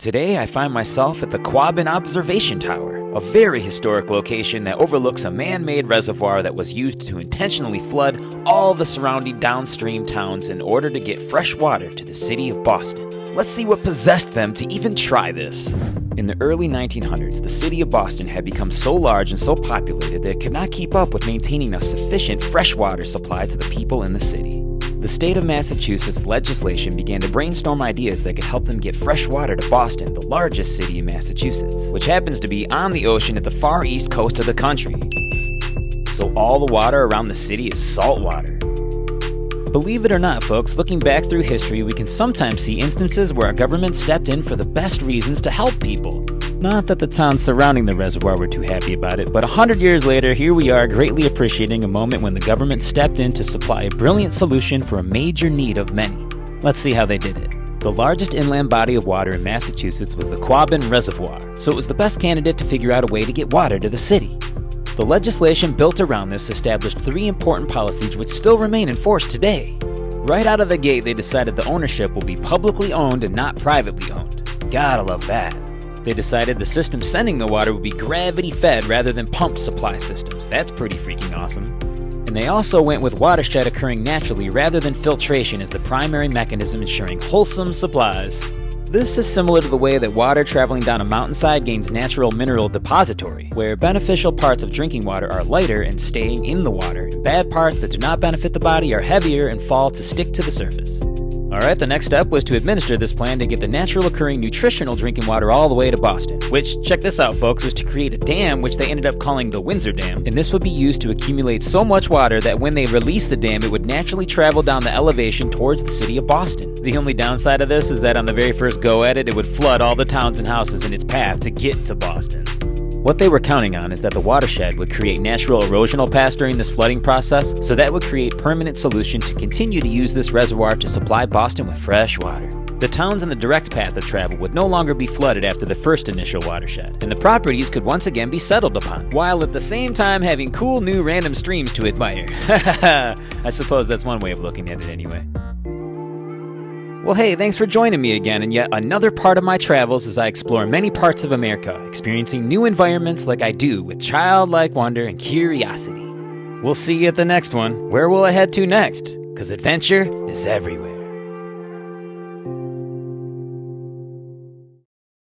Today I find myself at the Quabbin Observation Tower, a very historic location that overlooks a man-made reservoir that was used to intentionally flood all the surrounding downstream towns in order to get fresh water to the city of Boston. Let's see what possessed them to even try this. In the early 1900s, the city of Boston had become so large and so populated that it could not keep up with maintaining a sufficient freshwater supply to the people in the city. The state of Massachusetts legislation began to brainstorm ideas that could help them get fresh water to Boston, the largest city in Massachusetts, which happens to be on the ocean at the far east coast of the country. So all the water around the city is salt water. Believe it or not, folks, looking back through history, we can sometimes see instances where our government stepped in for the best reasons to help people. Not that the towns surrounding the reservoir were too happy about it, but 100 years later, here we are greatly appreciating a moment when the government stepped in to supply a brilliant solution for a major need of many. Let's see how they did it. The largest inland body of water in Massachusetts was the Quabbin Reservoir, so it was the best candidate to figure out a way to get water to the city. The legislation built around this established 3 important policies which still remain in force today. Right out of the gate, they decided the ownership will be publicly owned and not privately owned. Gotta love that. They decided the system sending the water would be gravity-fed rather than pump supply systems. That's pretty freaking awesome. And they also went with watershed occurring naturally rather than filtration as the primary mechanism ensuring wholesome supplies. This is similar to the way that water traveling down a mountainside gains natural mineral depository, where beneficial parts of drinking water are lighter and staying in the water, and bad parts that do not benefit the body are heavier and fall to stick to the surface. Alright, the next step was to administer this plan to get the natural occurring nutritional drinking water all the way to Boston, which, check this out folks, was to create a dam which they ended up calling the Winsor Dam, and this would be used to accumulate so much water that when they released the dam it would naturally travel down the elevation towards the city of Boston. The only downside of this is that on the very first go at it, it would flood all the towns and houses in its path to get to Boston. What they were counting on is that the watershed would create natural erosional paths during this flooding process, so that would create permanent solution to continue to use this reservoir to supply Boston with fresh water. The towns in the direct path of travel would no longer be flooded after the first initial watershed, and the properties could once again be settled upon, while at the same time having cool new random streams to admire. I suppose that's one way of looking at it anyway. Well hey, thanks for joining me again in yet another part of my travels as I explore many parts of America, experiencing new environments like I do with childlike wonder and curiosity. We'll see you at the next one. Where will I head to next? 'Cause adventure is everywhere.